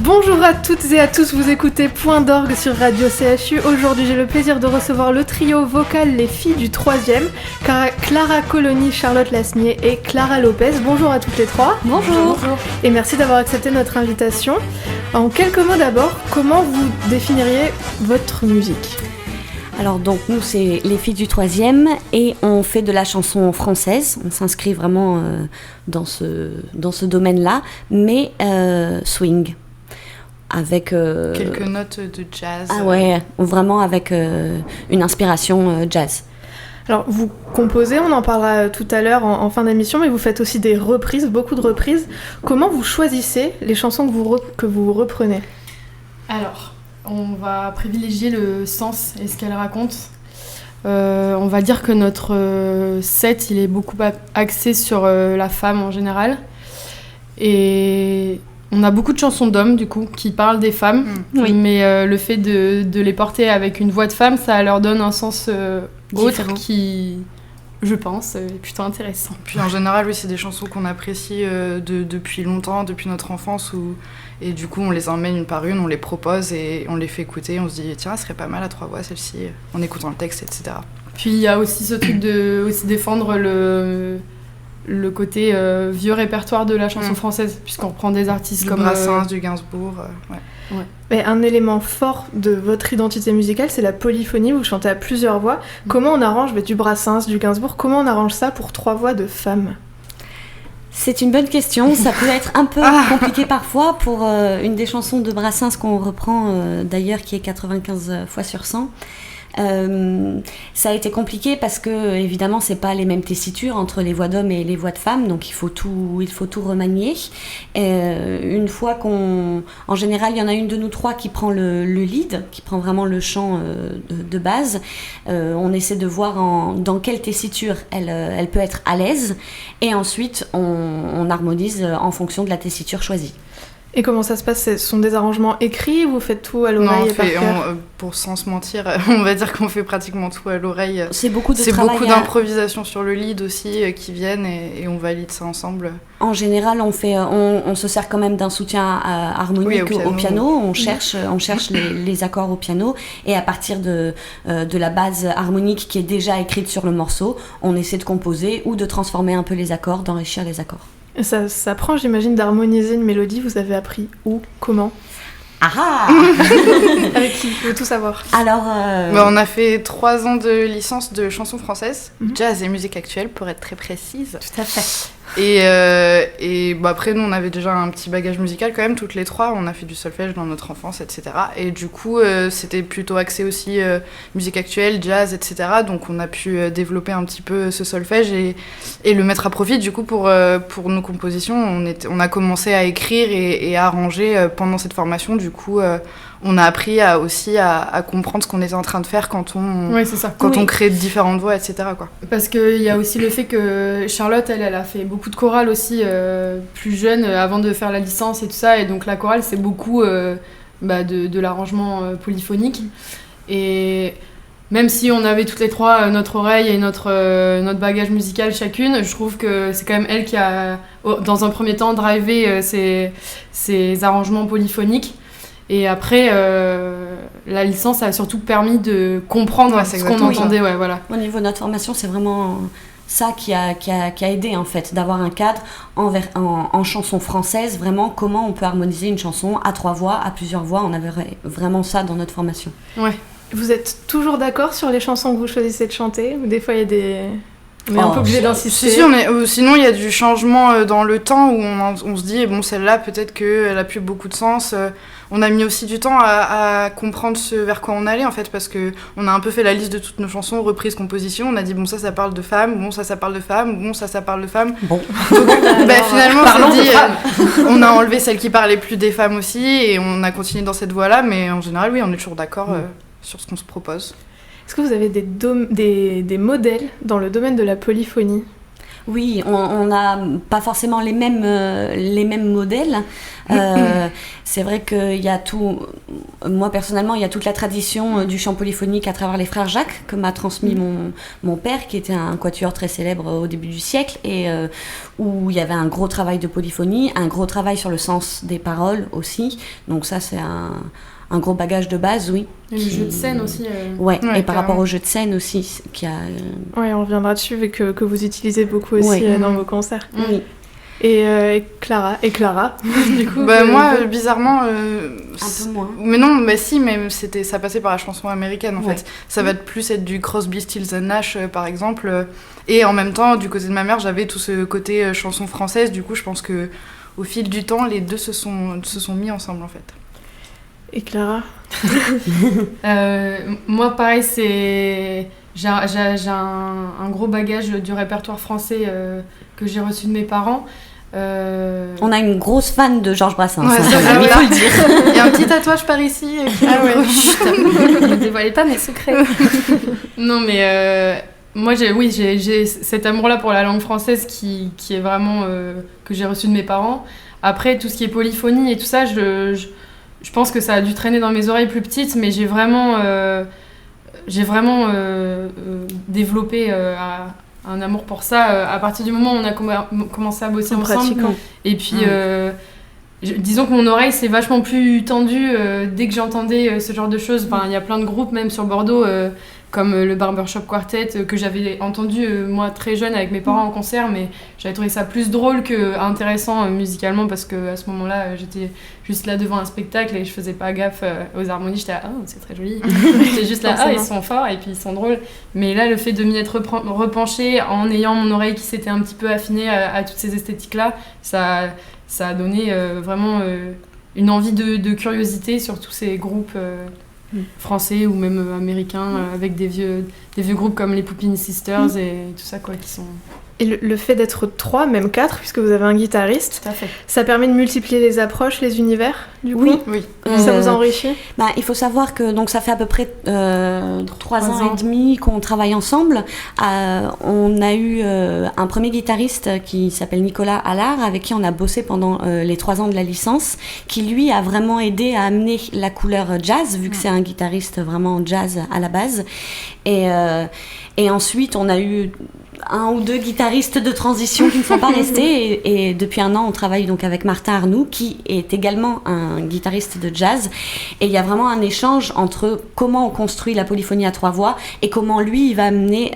Bonjour à toutes et à tous, vous écoutez Point d'orgue sur Radio CHU. Aujourd'hui, j'ai le plaisir de recevoir le trio vocal Les Filles du 3e, Clara Colony, Charlotte Lasnier et Clara Lopez. Bonjour à toutes les trois. Bonjour. Et merci d'avoir accepté notre invitation. En quelques mots d'abord, comment vous définiriez votre musique ? Alors donc nous c'est Les Filles du 3e et on fait de la chanson française, on s'inscrit vraiment dans ce domaine-là, mais swing. Avec quelques notes de jazz. Ah ouais, vraiment avec une inspiration jazz. Alors vous composez, on en parlera tout à l'heure en fin d'émission, mais vous faites aussi des reprises, beaucoup de reprises. Comment vous choisissez les chansons que vous reprenez ? Alors, on va privilégier le sens et ce qu'elle raconte. On va dire que notre set, il est beaucoup axé sur la femme en général. Et on a beaucoup de chansons d'hommes, du coup, qui parlent des femmes. Oui. Mais le fait de les porter avec une voix de femme, ça leur donne un sens autre qui, je pense, est plutôt intéressant. Puis en général, oui, c'est des chansons qu'on apprécie depuis longtemps, depuis notre enfance. Et du coup, on les emmène une par une, on les propose et on les fait écouter. On se dit, tiens, ça serait pas mal à 3 voix, celle-ci, en écoutant le texte, etc. Puis il y a aussi ce truc de aussi défendre le côté vieux répertoire de la chanson française, puisqu'on reprend des artistes comme Brassens, du Gainsbourg. Ouais. Mais un élément fort de votre identité musicale, c'est la polyphonie. Vous chantez à plusieurs voix. Comment on arrange du Brassens, du Gainsbourg, comment on arrange ça pour 3 voix de femmes ? C'est une bonne question, ça peut être un peu compliqué parfois pour une des chansons de Brassens qu'on reprend d'ailleurs qui est 95 fois sur 100. Ça a été compliqué parce que évidemment c'est pas les mêmes tessitures entre les voix d'hommes et les voix de femmes, donc il faut tout remanier. Une fois en général il y en a une de nous 3 qui prend le lead, qui prend vraiment le chant de base. On essaie de voir dans quelle tessiture elle peut être à l'aise, et ensuite on harmonise en fonction de la tessiture choisie. Et comment ça se passe ? Ce sont des arrangements écrits ou vous faites tout à l'oreille et par cœur ? Pour sans se mentir, on va dire qu'on fait pratiquement tout à l'oreille. C'est beaucoup beaucoup d'improvisation sur le lead aussi qui viennent et on valide ça ensemble. En général, on se sert quand même d'un soutien harmonique au piano. On cherche les accords au piano, et à partir de la base harmonique qui est déjà écrite sur le morceau, on essaie de composer ou de transformer un peu les accords, d'enrichir les accords. Ça prend, j'imagine, d'harmoniser une mélodie. Vous avez appris où ? Comment ? Avec qui ? Je veux tout savoir. Alors, on a fait 3 ans de licence de chansons françaises, jazz et musique actuelle, pour être très précise. Tout à fait. Et après, nous, on avait déjà un petit bagage musical quand même, toutes les 3. On a fait du solfège dans notre enfance, etc. Et du coup, c'était plutôt axé aussi musique actuelle, jazz, etc. Donc, on a pu développer un petit peu ce solfège et le mettre à profit. Du coup, pour nos compositions, on a commencé à écrire et à arranger pendant cette formation. Du coup, on a appris aussi à comprendre ce qu'on était en train de faire quand on crée différentes voix, etc. quoi. Parce qu'il y a aussi le fait que Charlotte, elle a fait beaucoup de chorale aussi plus jeune, avant de faire la licence et tout ça. Et donc la chorale, c'est beaucoup de l'arrangement polyphonique. Et même si on avait toutes les 3 notre oreille et notre bagage musical chacune, je trouve que c'est quand même elle qui a, dans un premier temps, drivé ces arrangements polyphoniques. Et après, la licence a surtout permis de comprendre ce qu'on entendait. Ouais, voilà. Au niveau de notre formation, c'est vraiment ça qui a aidé, en fait, d'avoir un cadre en chanson française, vraiment comment on peut harmoniser une chanson à 3 voix, à plusieurs voix. On avait vraiment ça dans notre formation. Ouais. Vous êtes toujours d'accord sur les chansons que vous choisissez de chanter ? Ou des fois, il y a des... On est un peu obligé d'insister. Si, sinon il y a du changement dans le temps où on se dit, bon, celle-là, peut-être qu'elle a plus beaucoup de sens. On a mis aussi du temps à comprendre ce vers quoi on allait, en fait, parce qu'on a un peu fait la liste de toutes nos chansons, reprises, compositions. On a dit, bon, ça parle de femmes, bon, ça parle de femmes, bon, ça parle de femmes. Bon. Donc, finalement, on s'est dit, on a enlevé celle qui parlait plus des femmes aussi, et on a continué dans cette voie-là, mais en général, oui, on est toujours d'accord sur ce qu'on se propose. Est-ce que vous avez des modèles dans le domaine de la polyphonie ? Oui, on n'a pas forcément les mêmes modèles. C'est vrai qu'il y a tout. Moi personnellement, il y a toute la tradition du chant polyphonique à travers les frères Jacques que m'a transmis mon père, qui était un quatuor très célèbre au début du siècle, et où il y avait un gros travail de polyphonie, un gros travail sur le sens des paroles aussi. Donc ça, c'est un gros bagage de base, oui. Et le jeu de scène aussi. Ouais, et par rapport au jeu de scène aussi, qui a. Ouais, on reviendra dessus, vu que vous utilisez beaucoup aussi dans vos concerts. Oui. Et Clara, du coup. Moi, bizarrement. Un peu moins. Mais non, si, mais ça passait par la chanson américaine en fait. Ça va plus être du Crosby, Stills and Nash par exemple. Et en même temps, du côté de ma mère, j'avais tout ce côté chanson française. Du coup, je pense que au fil du temps, les deux se sont mis ensemble en fait. Et Clara? Moi, pareil, j'ai un gros bagage du répertoire français que j'ai reçu de mes parents. On a une grosse fan de Georges Brassens, il faut le dire. Il y a un petit tatouage par ici. Ne dévoilez pas mes secrets. Non, mais moi, j'ai cet amour-là pour la langue française qui est vraiment que j'ai reçu de mes parents. Après, tout ce qui est polyphonie et tout ça, je pense que ça a dû traîner dans mes oreilles plus petites, mais j'ai vraiment développé un amour pour ça à partir du moment où on a commencé à bosser ensemble. Pratiquant. Et puis, disons que mon oreille s'est vachement plus tendue dès que j'entendais ce genre de choses. Enfin, il y a plein de groupes, même sur Bordeaux, comme le Barbershop Quartet, que j'avais entendu moi très jeune avec mes parents en concert, mais j'avais trouvé ça plus drôle qu'intéressant musicalement, parce qu'à ce moment-là, j'étais juste là devant un spectacle et je faisais pas gaffe aux harmonies. J'étais là, c'est très joli. J'étais juste là, ils sont forts et puis ils sont drôles. Mais là, le fait de m'y être repenchée en ayant mon oreille qui s'était un petit peu affinée à toutes ces esthétiques-là, ça a donné vraiment une envie de curiosité sur tous ces groupes français ou même américains, avec des vieux groupes comme les Poupin Sisters et tout ça, quoi, qui sont... Et le fait d'être 3, même 4, puisque vous avez un guitariste, Tout à fait. ça permet de multiplier les approches, les univers, du coup. Oui. Ça vous enrichit? Il faut savoir que donc, ça fait à peu près 3 ans et demi qu'on travaille ensemble. On a eu un premier guitariste qui s'appelle Nicolas Allard, avec qui on a bossé pendant les 3 ans de la licence, qui lui a vraiment aidé à amener la couleur jazz, vu que c'est un guitariste vraiment jazz à la base. Et ensuite, on a eu 1 ou 2 guitaristes de transition qui ne sont pas restés, et depuis 1 an on travaille donc avec Martin Arnoux, qui est également un guitariste de jazz, et il y a vraiment un échange entre comment on construit la polyphonie à 3 voix et comment lui il va amener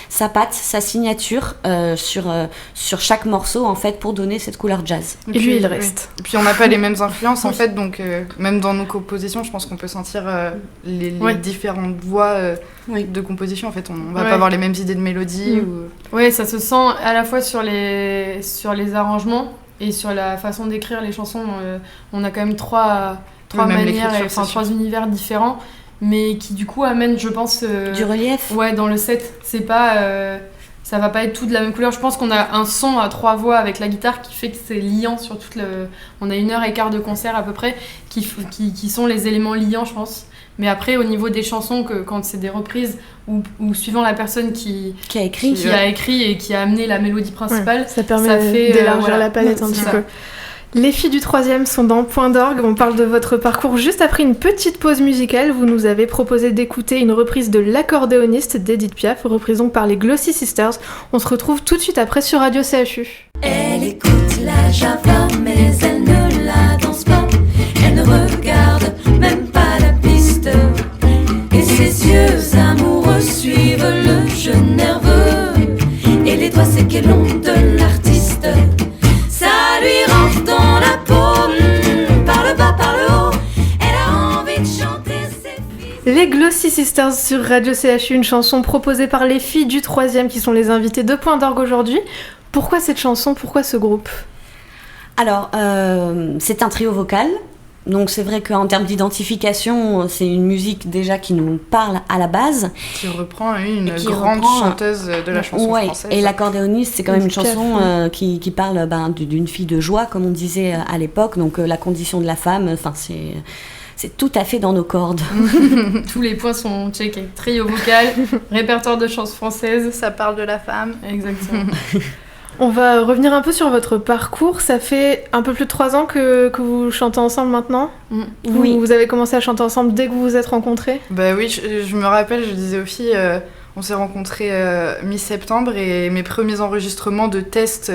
sa patte, sa signature sur chaque morceau en fait, pour donner cette couleur jazz. Et lui il reste. Et puis on n'a pas les mêmes influences en fait, donc même dans nos compositions je pense qu'on peut sentir les différentes voix de composition en fait. On va pas avoir les mêmes idées de mélodie Ouais, ça se sent à la fois sur les arrangements et sur la façon d'écrire les chansons. On a quand même 3 manières, 3 univers différents, mais qui du coup amènent, je pense... du relief. Ouais, dans le set. C'est pas... ça va pas être tout de la même couleur. Je pense qu'on a un son à 3 voix avec la guitare qui fait que c'est liant sur toute le... On a 1h15 de concert à peu près, qui sont les éléments liants, je pense. Mais après, au niveau des chansons, quand c'est des reprises, ou suivant la personne qui a écrit et qui a amené la mélodie principale, ça permet d'élargir la palette un petit peu. Les filles du 3e sont dans Point d'orgue. On parle de votre parcours juste après une petite pause musicale. Vous nous avez proposé d'écouter une reprise de L'accordéoniste d'Edith Piaf, reprise donc par les Glossy Sisters. On se retrouve tout de suite après sur Radio CHU. Elle écoute la java, mais elle ne la danse pas. Elle ne regarde même pas la piste. Et ses yeux amoureux suivent le jeu nerveux. Et les doigts c'est qu'elle ont de l'artiste. Ça lui rentre dans la peau, par le bas, par le haut. Elle a envie de chanter ses filles. Les Glossy Sisters sur Radio CHU, une chanson proposée par les filles du 3e qui sont les invitées de Point d'orgue aujourd'hui. Pourquoi cette chanson? Pourquoi ce groupe? Alors, c'est un trio vocal. Donc c'est vrai qu'en termes d'identification, c'est une musique déjà qui nous parle à la base. Qui reprend une grande chanteuse de la chanson française. Et l'accordéoniste, c'est quand même une chanson qui parle d'une fille de joie, comme on disait à l'époque. Donc la condition de la femme, c'est tout à fait dans nos cordes. Tous les points sont checkés. Trio vocal, répertoire de chansons françaises. Ça parle de la femme. Exactement. On va revenir un peu sur votre parcours. Ça fait un peu plus de 3 ans que vous chantez ensemble maintenant. Oui. Vous avez commencé à chanter ensemble dès que vous vous êtes rencontrés. Bah oui, je me rappelle, je disais aux filles, on s'est rencontrés mi-septembre et mes premiers enregistrements de tests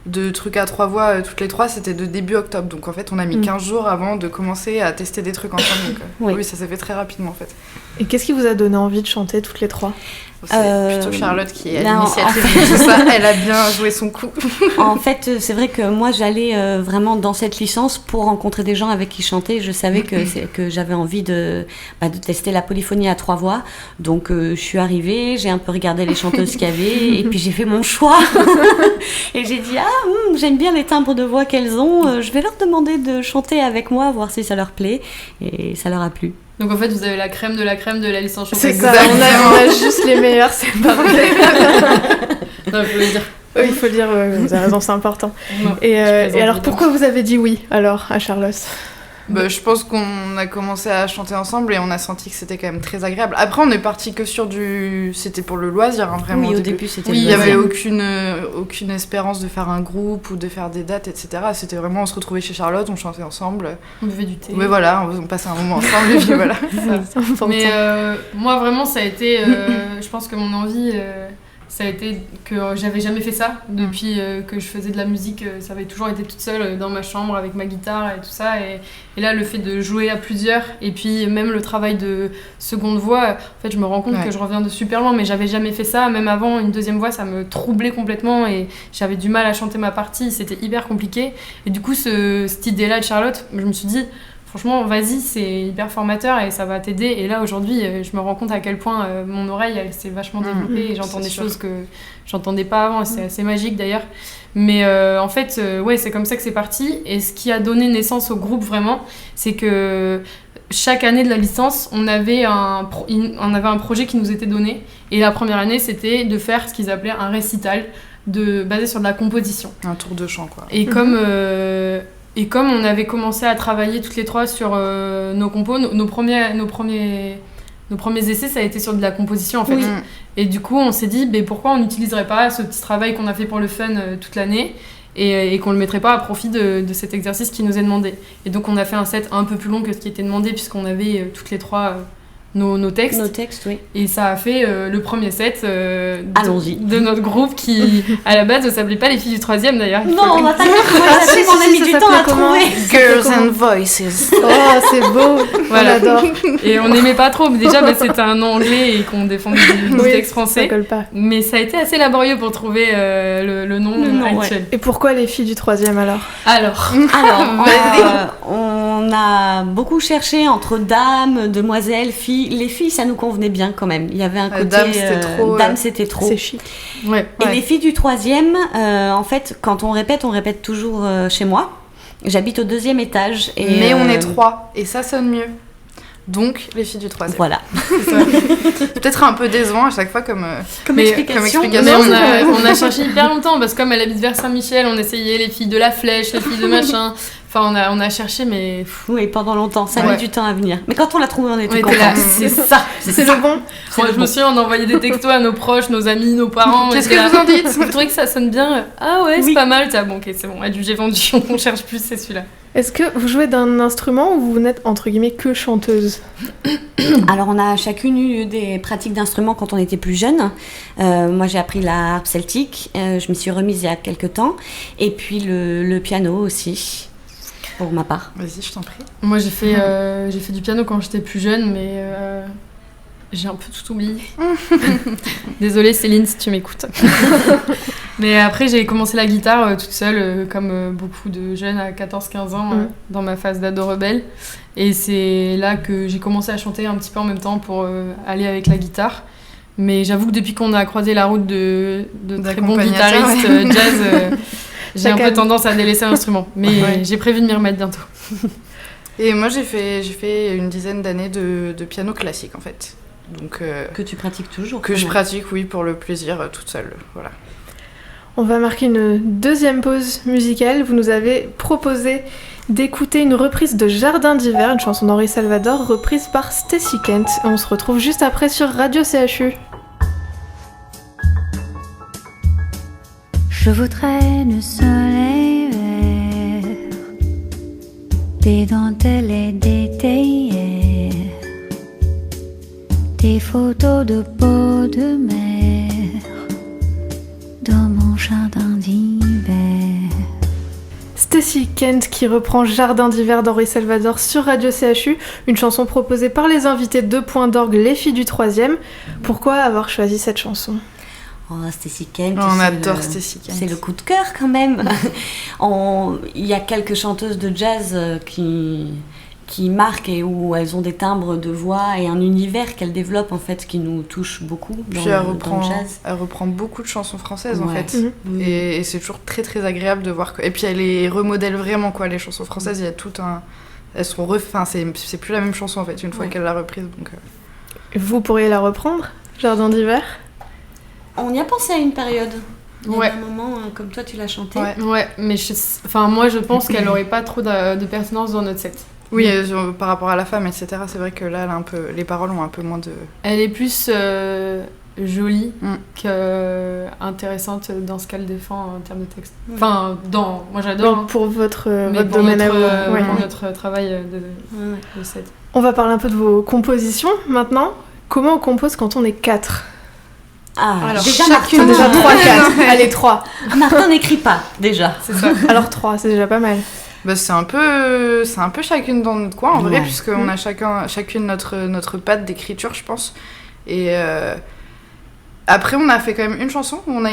de trucs à 3 voix, toutes les 3, c'était de début octobre. Donc en fait, on a mis 15 jours avant de commencer à tester des trucs ensemble. Donc, oui, ça s'est fait très rapidement en fait. Et qu'est-ce qui vous a donné envie de chanter toutes les 3 ? C'est plutôt Charlotte qui est à l'initiative de tout ça. Elle a bien joué son coup. En fait, c'est vrai que moi, j'allais vraiment dans cette licence pour rencontrer des gens avec qui chanter. Je savais que j'avais envie de tester la polyphonie à 3 voix. Donc, je suis arrivée, j'ai un peu regardé les chanteuses qu'il y avait, et puis j'ai fait mon choix. Et j'ai dit, j'aime bien les timbres de voix qu'elles ont. Je vais leur demander de chanter avec moi, voir si ça leur plaît. Et ça leur a plu. Donc en fait, vous avez la crème de la licence chanteuse. C'est ça, on a juste les meilleurs, c'est parfait. Non, il faut le dire. Oui, il faut le dire, vous avez raison, c'est important. Non, et alors, pourquoi vous avez dit oui, alors, à Charlotte ? Je pense qu'on a commencé à chanter ensemble et on a senti que c'était quand même très agréable. Après, on est parti que sur c'était pour le loisir, vraiment. Oui, au début, c'était oui, le il n'y loisir. avait aucune espérance de faire un groupe ou de faire des dates, etc. C'était vraiment, on se retrouvait chez Charlotte, on chantait ensemble. On buvait du thé. Oui, voilà, on passait un moment ensemble et puis voilà. Mais moi, vraiment, ça a été... je pense que mon envie... ça a été que j'avais jamais fait ça depuis que je faisais de la musique. Ça avait toujours été toute seule dans ma chambre avec ma guitare et tout ça. Et là, le fait de jouer à plusieurs et puis même le travail de seconde voix, en fait, je me rends compte que je reviens de super loin, mais j'avais jamais fait ça. Même avant, une deuxième voix, ça me troublait complètement et j'avais du mal à chanter ma partie. C'était hyper compliqué. Et du coup, cette idée-là de Charlotte, je me suis dit... Franchement, vas-y, c'est hyper formateur et ça va t'aider. Et là, aujourd'hui, je me rends compte à quel point mon oreille, elle s'est vachement développée et j'entends des choses que j'entendais pas avant. Et c'est assez magique d'ailleurs. Mais en fait, c'est comme ça que c'est parti. Et ce qui a donné naissance au groupe vraiment, c'est que chaque année de la licence, on avait un projet qui nous était donné. Et la première année, c'était de faire ce qu'ils appelaient un récital basé sur de la composition. Un tour de chant, quoi. Et comme on avait commencé à travailler toutes les 3 sur nos compos, nos premiers essais, ça a été sur de la composition en fait. Oui. Et du coup, on s'est dit, pourquoi on n'utiliserait pas ce petit travail qu'on a fait pour le fun toute l'année et qu'on le mettrait pas à profit de cet exercice qui nous est demandé. Et donc, on a fait un set un peu plus long que ce qui était demandé puisqu'on avait toutes les 3 nos textes. Nos textes, oui. Et ça a fait le premier set de notre groupe qui, à la base, ne s'appelait pas les filles du 3e d'ailleurs. Non, on va pas dire comment ça s'appelle, on a mis du temps à trouver. Girls and Voices. Oh, c'est beau, voilà. On adore. Et on n'aimait pas trop, mais déjà c'était un nom anglais et qu'on défendait du texte français. Ça colle pas. Mais ça a été assez laborieux pour trouver le nom actuel. Et pourquoi les filles du 3e alors ? Alors, on a beaucoup cherché entre dames, demoiselles, filles. Les filles, ça nous convenait bien quand même. Il y avait un côté... Dame, c'était trop. C'est chic. Ouais. Et les filles du 3e, en fait, quand on répète toujours chez moi. J'habite au 2e étage. Mais on est 3, et ça sonne mieux. Donc, les filles du 3e. Voilà. C'est peut-être un peu décevant à chaque fois comme explication. Mais on a cherché hyper longtemps, parce que comme elle habite vers Saint-Michel, on essayait les filles de la Flèche, les filles de machin... Enfin, on a cherché, mais... Oui, pendant longtemps. Ça a mis du temps à venir. Mais quand on l'a trouvé, on était contents. C'est ça. C'est le bon. Moi, je me souviens, on envoyait des textos à nos proches, nos amis, nos parents. Qu'est-ce que vous en dites ? Vous trouvez que ça sonne bien ? Ah ouais, c'est pas mal. Bon, ok, c'est bon. J'ai vendu. On cherche plus, c'est celui-là. Est-ce que vous jouez d'un instrument ou vous n'êtes, entre guillemets, que chanteuse ? Alors, on a chacune eu des pratiques d'instruments quand on était plus jeune. Moi, j'ai appris la harpe celtique. Je m'y suis remise il y a quelques temps. Et puis, le piano aussi. Pour ma part. Vas-y, je t'en prie. Moi, j'ai fait du piano quand j'étais plus jeune, mais j'ai un peu tout oublié. Désolée Céline si tu m'écoutes. Mais après, j'ai commencé la guitare toute seule, comme beaucoup de jeunes à 14-15 ans, dans ma phase d'ado rebelle. Et c'est là que j'ai commencé à chanter un petit peu en même temps pour aller avec la guitare. Mais j'avoue que depuis qu'on a croisé la route de très bons guitaristes jazz... J'ai un peu tendance à délaisser l'instrument, mais j'ai prévu de m'y remettre bientôt. Et moi, j'ai fait une dizaine d'années de piano classique, en fait. Donc, que tu pratiques toujours ? Que je pratique, oui, pour le plaisir, toute seule, voilà. On va marquer une deuxième pause musicale. Vous nous avez proposé d'écouter une reprise de Jardin d'hiver, une chanson d'Henri Salvador, reprise par Stacy Kent. On se retrouve juste après sur Radio CHU. Je voudrais le soleil vert, des dentelles et des théières, des photos de peau de mer dans mon jardin d'hiver. Stacy Kent qui reprend Jardin d'hiver d'Henri Salvador sur Radio CHU, une chanson proposée par les invités de Point d'orgue, les filles du 3e. Pourquoi avoir choisi cette chanson ? Oh, Stacy Kent. On adore Stacy Kent. C'est le coup de cœur quand même. Il y a quelques chanteuses de jazz qui marquent et où elles ont des timbres de voix et un univers qu'elles développent en fait qui nous touche beaucoup dans le jazz. Elle reprend beaucoup de chansons françaises en Ouais. fait. Et c'est toujours très très agréable de voir. Et puis elle les remodèle vraiment quoi, les chansons françaises. Il y a tout un. Elles sont c'est plus la même chanson en fait une fois qu'elle l'a reprise. Donc, Vous pourriez la reprendre, Jardin d'hiver ? On y a pensé à une période. Il y a Ouais. un moment, comme toi tu l'as chanté. Ouais, mais moi je pense qu'elle aurait pas trop de pertinence dans notre set. Oui, par rapport à la femme, etc. C'est vrai que là, elle a un peu, les paroles ont un peu moins de. Elle est plus jolie qu'intéressante dans ce qu'elle défend en termes de texte. Enfin, moi j'adore. Donc, pour votre Mais pour domaine à vous. Ouais. pour notre travail de set. On va parler un peu de vos compositions maintenant. Comment on compose quand on est 4 ? Alors, déjà chacune, Martin, déjà 3, 4. Allez, 3. Martin n'écrit pas déjà. C'est ça. Alors 3, c'est déjà pas mal. Bah, c'est un peu chacune dans notre coin en vrai, Ouais. puisqu'on a chacune notre patte d'écriture, je pense. Et après, on a fait quand même une chanson qu'on a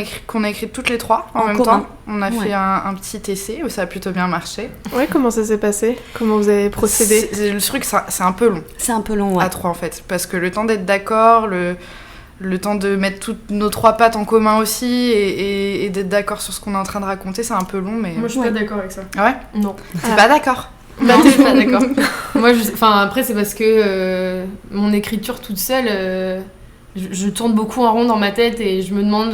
écrite toutes les trois en même commun. temps. On a Ouais. fait un petit essai où ça a plutôt bien marché. Ouais, comment ça s'est passé ? Comment vous avez procédé ? Le truc, c'est un peu long C'est un peu long, ouais. à 3 en fait, parce que le temps d'être d'accord, le temps de mettre toutes nos 3 pattes en commun aussi et d'être d'accord sur ce qu'on est en train de raconter, c'est un peu long, mais. Moi je suis pas d'accord avec ça. Ah ouais. Non. T'es pas d'accord? Non, je suis pas d'accord. Moi, après, c'est parce que mon écriture toute seule, je tourne beaucoup en rond dans ma tête et je me demande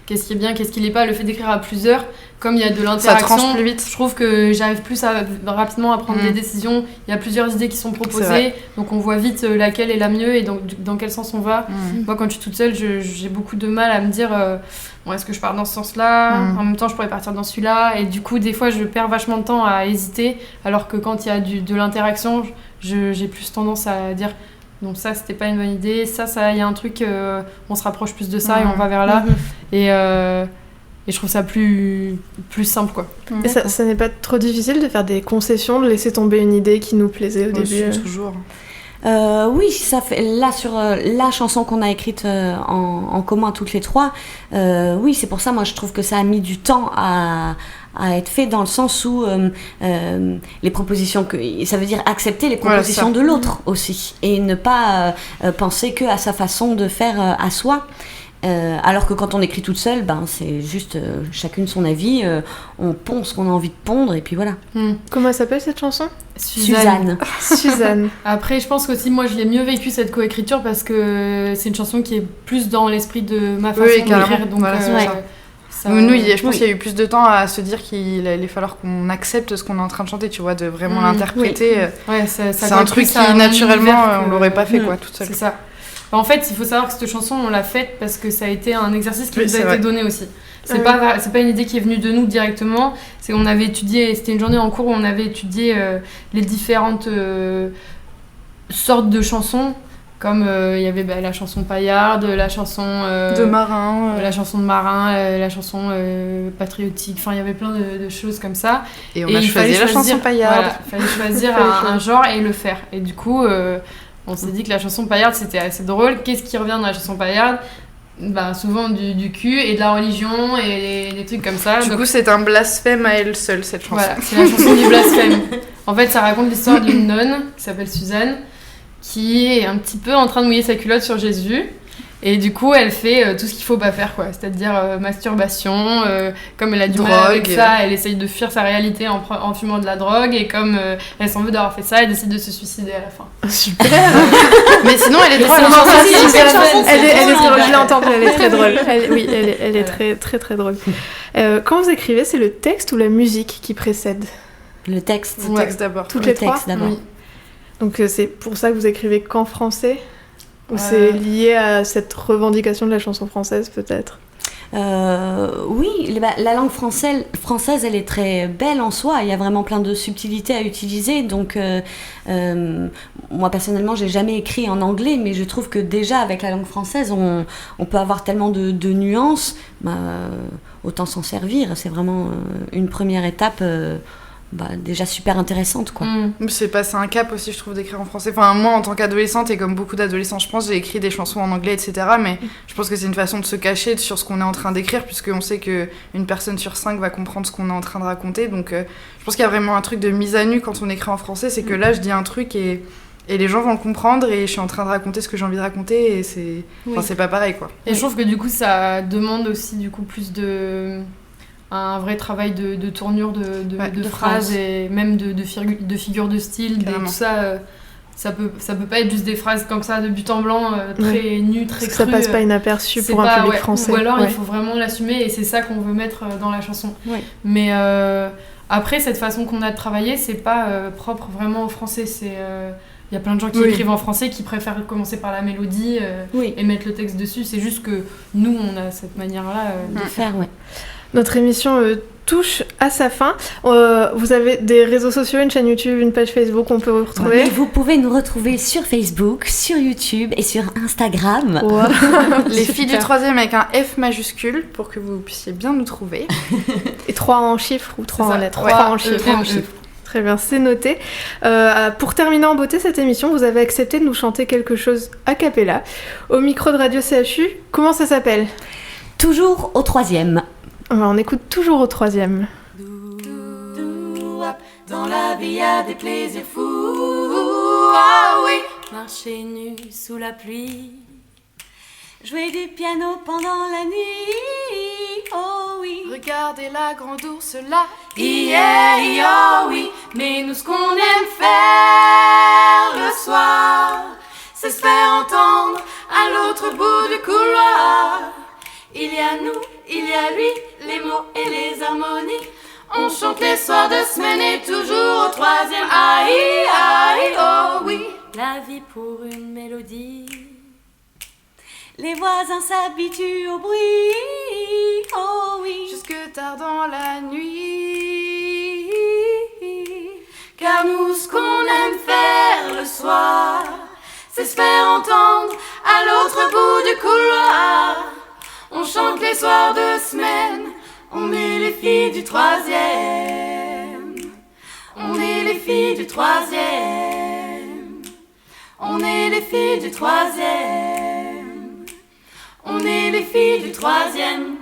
qu'est-ce qui est bien, qu'est-ce qui l'est pas. Le fait d'écrire à plusieurs, comme il y a de l'interaction, tranche plus vite. je trouve que j'arrive plus rapidement à prendre des décisions. Il y a plusieurs idées qui sont C'est proposées, vrai. donc on voit vite laquelle est la mieux et donc dans quel sens on va. Mm. Moi, quand je suis toute seule, j'ai beaucoup de mal à me dire bon, est-ce que je pars dans ce sens-là ? En même temps, je pourrais partir dans celui-là. Et du coup, des fois, je perds vachement de temps à hésiter. Alors que quand il y a de l'interaction, j'ai plus tendance à dire non, ça, c'était pas une bonne idée. Ça, il y a un truc, on se rapproche plus de ça et on va vers là. Et je trouve ça plus simple, quoi. Et ça n'est pas trop difficile de faire des concessions, de laisser tomber une idée qui nous plaisait au début Toujours. Oui, ça fait là sur la chanson qu'on a écrite en commun toutes les trois. Oui, c'est pour ça, moi, je trouve que ça a mis du temps à être fait dans le sens où les propositions ça veut dire accepter les propositions de l'autre aussi et ne pas penser que à sa façon de faire à soi. Alors que quand on écrit toute seule, c'est juste chacune son avis, on pond ce qu'on a envie de pondre et puis voilà. Comment elle s'appelle cette chanson ? Suzanne. Suzanne. Après, je pense qu'aussi, moi, je l'ai mieux vécu cette coécriture parce que c'est une chanson qui est plus dans l'esprit de ma façon d'écrire. Donc, voilà, je pense qu'il y a eu plus de temps à se dire qu'il allait falloir qu'on accepte ce qu'on est en train de chanter, tu vois, de vraiment l'interpréter. Ouais, c'est un truc qui, naturellement, on l'aurait pas fait, quoi, toute seule. C'est ça. En fait, il faut savoir que cette chanson, on l'a faite parce que ça a été un exercice qui nous a été donné aussi. C'est pas une idée qui est venue de nous directement. C'est on avait étudié, c'était une journée en cours où on avait étudié les différentes sortes de chansons. Comme il y avait la chanson paillarde, la chanson de marin, la chanson de marin, la chanson patriotique. Enfin, il y avait plein de choses comme ça. Et on a choisi la chanson paillarde. Il fallait choisir un genre et le faire. Et du coup, on s'est dit que la chanson paillarde, c'était assez drôle. Qu'est-ce qui revient dans la chanson paillarde ? Souvent du cul et de la religion et des trucs comme ça. Du coup, c'est un blasphème à elle seule, cette chanson. Voilà, c'est la chanson du blasphème. En fait, ça raconte l'histoire d'une nonne qui s'appelle Suzanne, qui est un petit peu en train de mouiller sa culotte sur Jésus. Et du coup, elle fait tout ce qu'il faut pas faire, quoi. C'est-à-dire masturbation. Comme elle a du mal avec ça, elle essaye de fuir sa réalité en fumant de la drogue. Et comme elle s'en veut d'avoir fait ça, elle décide de se suicider à la fin. Super. Mais sinon, elle est drôle. Je l'ai entendue, elle est très drôle. Elle est très, très, très drôle. Quand vous écrivez, c'est le texte ou la musique qui précède ? Le texte. Le texte d'abord. Toutes les trois ? Le texte d'abord. Oui. Donc c'est pour ça que vous écrivez qu'en français ? Ou c'est lié à cette revendication de la chanson française, peut-être ? Oui, la langue française, elle est très belle en soi. Il y a vraiment plein de subtilités à utiliser. Donc, moi personnellement, j'ai jamais écrit en anglais, mais je trouve que déjà avec la langue française, on peut avoir tellement de nuances. Autant s'en servir. C'est vraiment une première étape. Déjà super intéressante, quoi. C'est passé un cap aussi, je trouve, d'écrire en français. Enfin, moi, en tant qu'adolescente, et comme beaucoup d'adolescents, je pense, j'ai écrit des chansons en anglais, etc. Mais je pense que c'est une façon de se cacher sur ce qu'on est en train d'écrire, puisqu'on sait qu'une personne sur 5 va comprendre ce qu'on est en train de raconter. Donc, je pense qu'il y a vraiment un truc de mise à nu quand on écrit en français. C'est que là, je dis un truc et les gens vont le comprendre, et je suis en train de raconter ce que j'ai envie de raconter, et c'est pas pareil, quoi. Et je trouve que du coup, ça demande aussi du coup plus un vrai travail de tournure de phrases et même de figures de style, tout ça. Ça peut pas être juste des phrases comme ça de but en blanc, très nues, très crues. Ça passe pas inaperçu pour un public français. Ou alors il faut vraiment l'assumer, et c'est ça qu'on veut mettre dans la chanson. Ouais. Mais après, cette façon qu'on a de travailler, c'est pas propre vraiment au français. Il y a plein de gens qui écrivent en français qui préfèrent commencer par la mélodie et mettre le texte dessus. C'est juste que nous, on a cette manière-là de faire, ouais. Notre émission touche à sa fin. Vous avez des réseaux sociaux, une chaîne YouTube, une page Facebook, on peut vous retrouver. Oui, vous pouvez nous retrouver sur Facebook, sur YouTube et sur Instagram. Wow. Les filles du 3e avec un F majuscule pour que vous puissiez bien nous trouver. Et 3 en chiffres ou 3 en lettres? 3 en chiffres. Très bien, c'est noté. Pour terminer en beauté cette émission, vous avez accepté de nous chanter quelque chose a cappella au micro de Radio CHU. Comment ça s'appelle? Toujours au 3e. On écoute toujours au 3e. Dans la vie, y a des plaisirs fous. Ah oui, marcher nu sous la pluie, jouer du piano pendant la nuit. Oh oui, regarder la grande ours là. Yeah, oh oui. Mais nous, ce qu'on aime faire le soir, c'est se faire entendre à l'autre bout du couloir. Il y a nous, il y a lui, les mots et les harmonies. On chante les soirs de semaine et toujours au 3e. Aïe, aïe, oh oui. La vie pour une mélodie. Les voisins s'habituent au bruit. Oh oui. Jusque tard dans la nuit. Car nous, ce qu'on aime faire le soir, c'est se faire entendre à l'autre bout du couloir. On chante les soirs de semaine, on est les filles du 3e. On est les filles du 3e. On est les filles du 3e. On est les filles du 3e.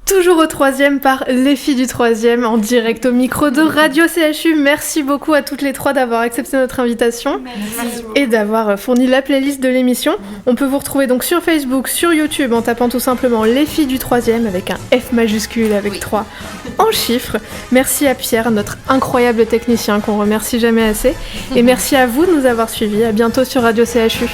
Toujours au 3e par les filles du 3e en direct au micro de Radio CHU. Merci beaucoup à toutes les trois d'avoir accepté notre invitation. Et d'avoir fourni la playlist de l'émission. On peut vous retrouver donc sur Facebook, sur YouTube en tapant tout simplement les filles du 3e avec un F majuscule avec 3 en chiffres. Merci à Pierre, notre incroyable technicien qu'on remercie jamais assez. Et merci à vous de nous avoir suivis. À bientôt sur Radio CHU.